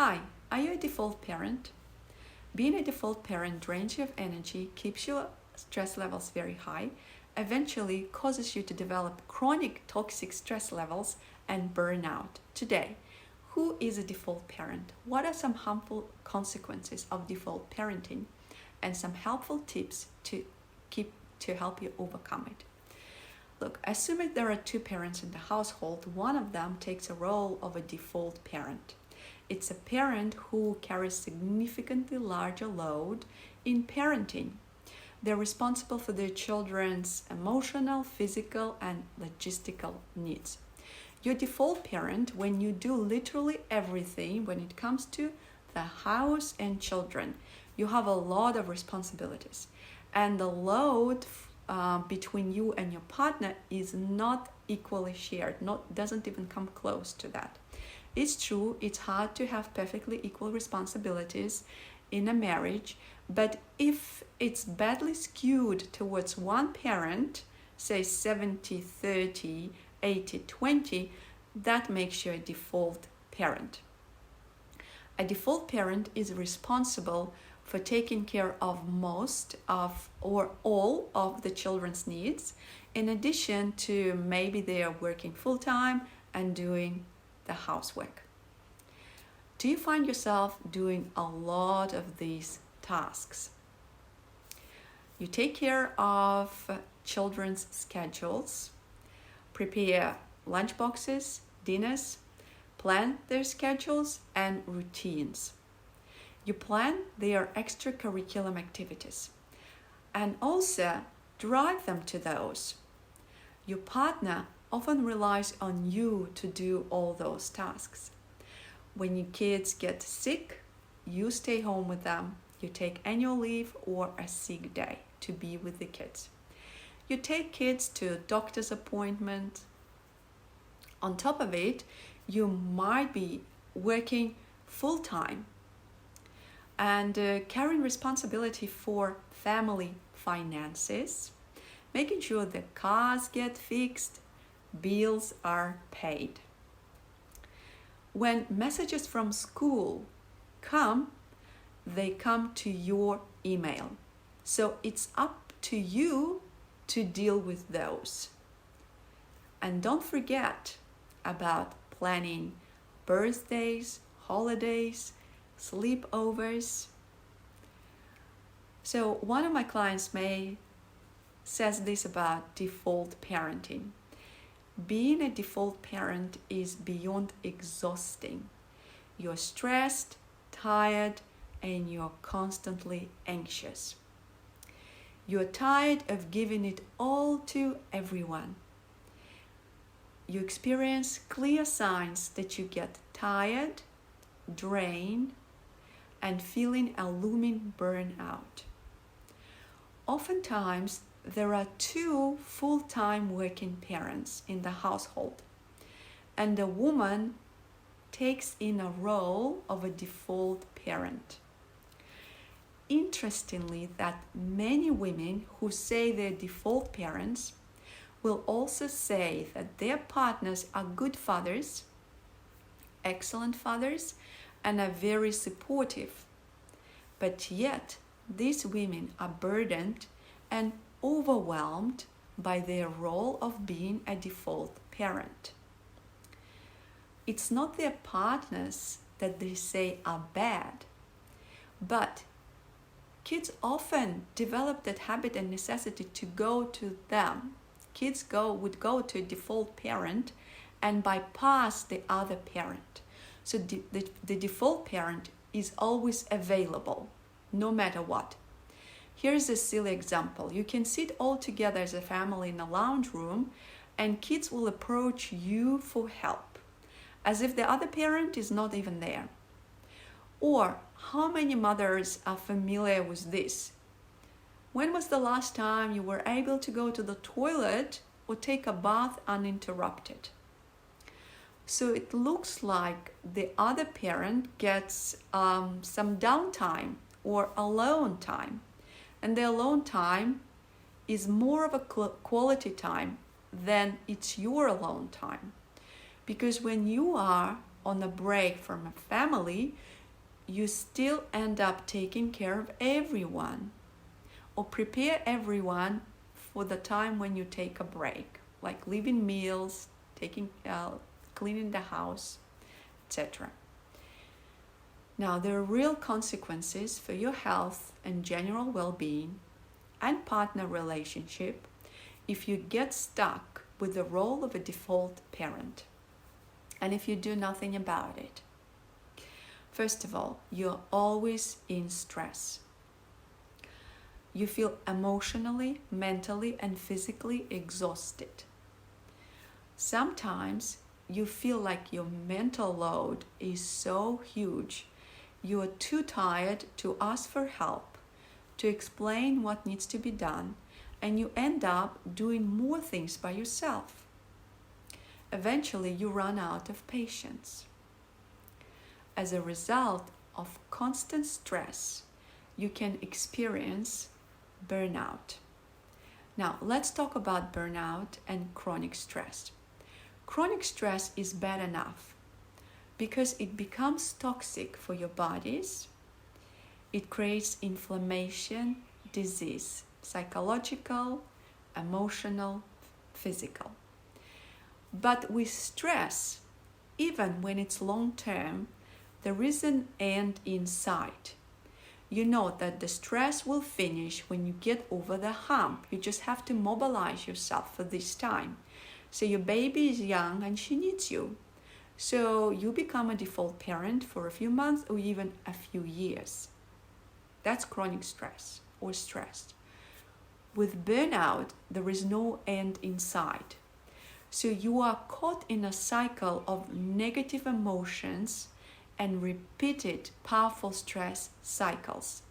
Hi, are you a default parent? Being a default parent drains your energy, keeps your stress levels very high, eventually causes you to develop chronic toxic stress levels and burnout. Today, who is a default parent? What are some harmful consequences of default parenting? And some helpful tips to help you overcome it. Look, assuming there are two parents in the household, one of them takes a role of a default parent. It's a parent who carries significantly larger load in parenting. They're responsible for their children's emotional, physical, and logistical needs. Your default parent, when you do literally everything when it comes to the house and children, you have a lot of responsibilities. And the load between you and your partner is not equally shared, doesn't even come close to that. It's true, it's hard to have perfectly equal responsibilities in a marriage, but if it's badly skewed towards one parent, say 70-30, 80-20, that makes you a default parent. A default parent is responsible for taking care of most of or all of the children's needs, in addition to maybe they are working full-time and doing the housework. Do you find yourself doing a lot of these tasks? You take care of children's schedules, prepare lunch boxes, dinners, plan their schedules and routines. You plan their extracurricular activities and also drive them to those. Your partner often relies on you to do all those tasks. When your kids get sick, you stay home with them. You take annual leave or a sick day to be with the kids. You take kids to a doctor's appointment. On top of it, you might be working full-time and carrying responsibility for family finances, making sure the cars get fixed, bills are paid. When messages from school come, they come to your email. So it's up to you to deal with those. And don't forget about planning birthdays, holidays, sleepovers. So one of my clients says this about default parenting. Being a default parent is beyond exhausting. You're stressed, tired, and you're constantly anxious. You're tired of giving it all to everyone. You experience clear signs that you get tired, drained, and feeling a looming burnout. Oftentimes, there are two full-time working parents in the household, and the woman takes in a role of a default parent. Interestingly, that many women who say they're default parents will also say that their partners are good fathers, excellent fathers, and are very supportive. But yet, these women are burdened and overwhelmed by their role of being a default parent. It's not their partners that they say are bad, but kids often develop that habit and necessity to go to them. Kids would go to a default parent and bypass the other parent. So the default parent is always available, no matter what. Here's a silly example. You can sit all together as a family in a lounge room and kids will approach you for help, as if the other parent is not even there. Or how many mothers are familiar with this? When was the last time you were able to go to the toilet or take a bath uninterrupted? So it looks like the other parent gets some downtime or alone time. And the alone time is more of a quality time than it's your alone time. Because when you are on a break from a family, you still end up taking care of everyone or prepare everyone for the time when you take a break, like leaving meals, cleaning the house, etc. Now, there are real consequences for your health and general well-being and partner relationship if you get stuck with the role of a default parent and if you do nothing about it. First of all, you're always in stress. You feel emotionally, mentally, and physically exhausted. Sometimes you feel like your mental load is so huge, you are too tired to ask for help, to explain what needs to be done, and you end up doing more things by yourself. Eventually, you run out of patience. As a result of constant stress, you can experience burnout. Now, let's talk about burnout and chronic stress. Chronic stress is bad enough because it becomes toxic for your bodies. It creates inflammation, disease, psychological, emotional, physical. But with stress, even when it's long-term, there is an end in sight. You know that the stress will finish when you get over the hump. You just have to mobilize yourself for this time. So your baby is young and she needs you. So you become a default parent for a few months or even a few years. That's chronic stress or stress. With burnout, there is no end in sight. So you are caught in a cycle of negative emotions and repeated powerful stress cycles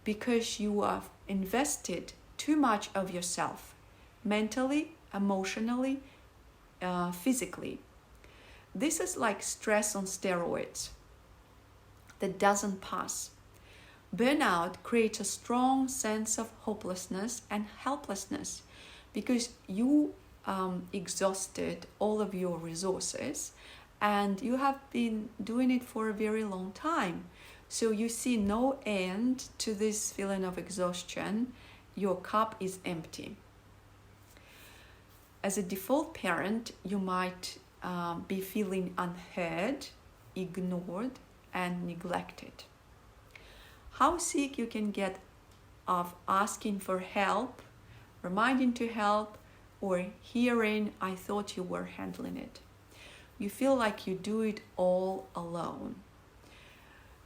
because you have invested too much of yourself, mentally, emotionally, physically. This is like stress on steroids that doesn't pass. Burnout creates a strong sense of hopelessness and helplessness because you exhausted all of your resources and you have been doing it for a very long time. So you see no end to this feeling of exhaustion. Your cup is empty. As a default parent, you might be feeling unheard, ignored, and neglected. How sick you can get of asking for help, reminding to help, or hearing, "I thought you were handling it." You feel like you do it all alone.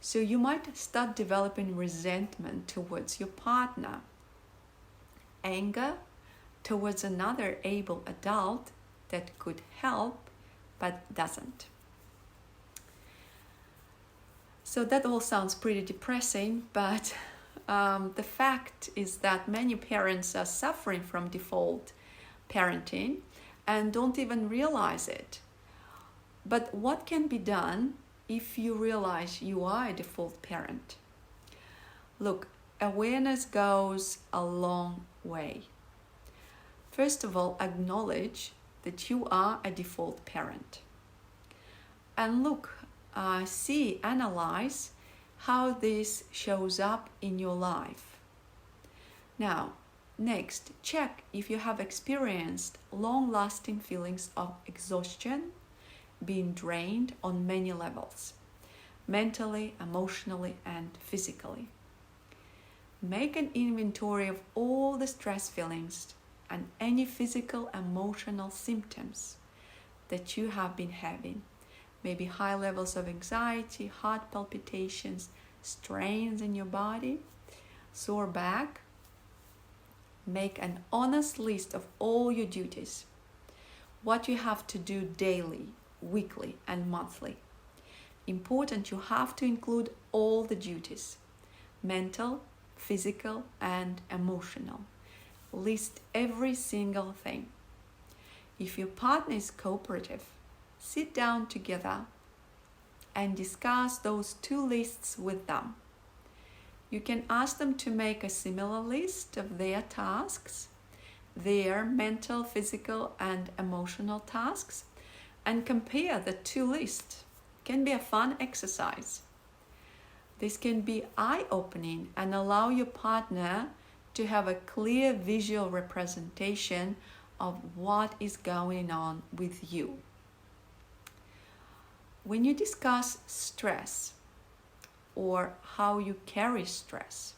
So you might start developing resentment towards your partner, anger towards another able adult that could help but doesn't. So that all sounds pretty depressing, but the fact is that many parents are suffering from default parenting and don't even realize it. But what can be done if you realize you are a default parent? Look, awareness goes a long way. First of all, acknowledge that you are a default parent. And look, analyze how this shows up in your life. Now, next, check if you have experienced long-lasting feelings of exhaustion, being drained on many levels, mentally, emotionally, and physically. Make an inventory of all the stress feelings and any physical, emotional symptoms that you have been having. Maybe high levels of anxiety, heart palpitations, strains in your body, sore back. Make an honest list of all your duties, what you have to do daily, weekly, and monthly. Important, you have to include all the duties, mental, physical, and emotional. List every single thing. If your partner is cooperative, sit down together and discuss those two lists with them. You can ask them to make a similar list of their tasks, their mental, physical, and emotional tasks, and compare the two lists. Can be a fun exercise. This can be eye-opening and allow your partner to have a clear visual representation of what is going on with you. When you discuss stress or how you carry stress,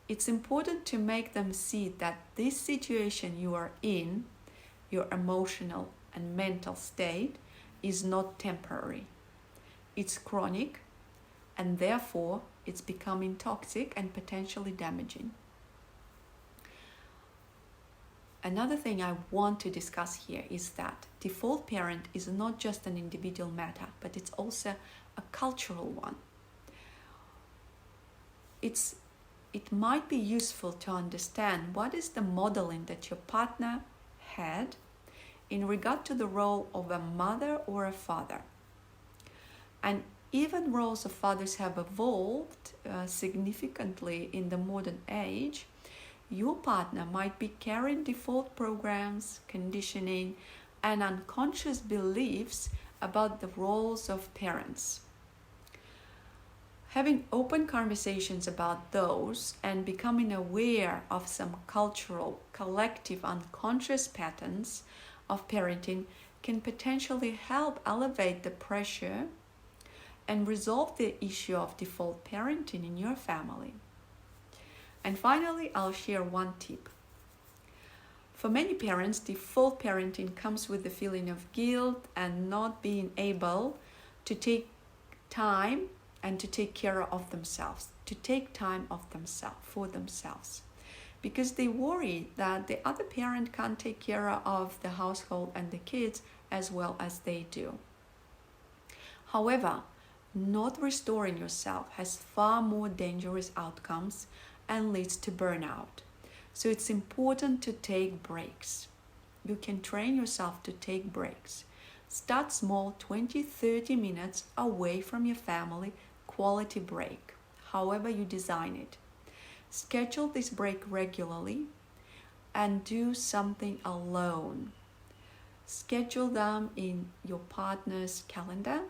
it's important to make them see that this situation you are in, your emotional and mental state, is not temporary. It's chronic, and therefore it's becoming toxic and potentially damaging. Another thing I want to discuss here is that default parent is not just an individual matter, but it's also a cultural one. It might be useful to understand what is the modeling that your partner had in regard to the role of a mother or a father. And even roles of fathers have evolved significantly in the modern age. Your partner might be carrying default programs, conditioning, and unconscious beliefs about the roles of parents. Having open conversations about those and becoming aware of some cultural, collective, unconscious patterns of parenting can potentially help elevate the pressure and resolve the issue of default parenting in your family. And finally, I'll share one tip. For many parents, default parenting comes with the feeling of guilt and not being able to take time and to take care of themselves, for themselves, because they worry that the other parent can't take care of the household and the kids as well as they do. However, not restoring yourself has far more dangerous outcomes and leads to burnout. So it's important to take breaks. You can train yourself to take breaks. Start small, 20-30 minutes away from your family, quality break, however you design it. Schedule this break regularly and do something alone. Schedule them in your partner's calendar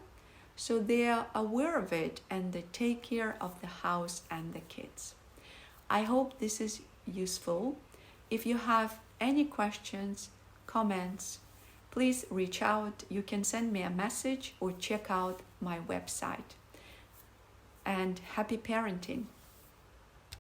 so they are aware of it and they take care of the house and the kids. I hope this is useful. If you have any questions, comments, please reach out. You can send me a message or check out my website. And happy parenting.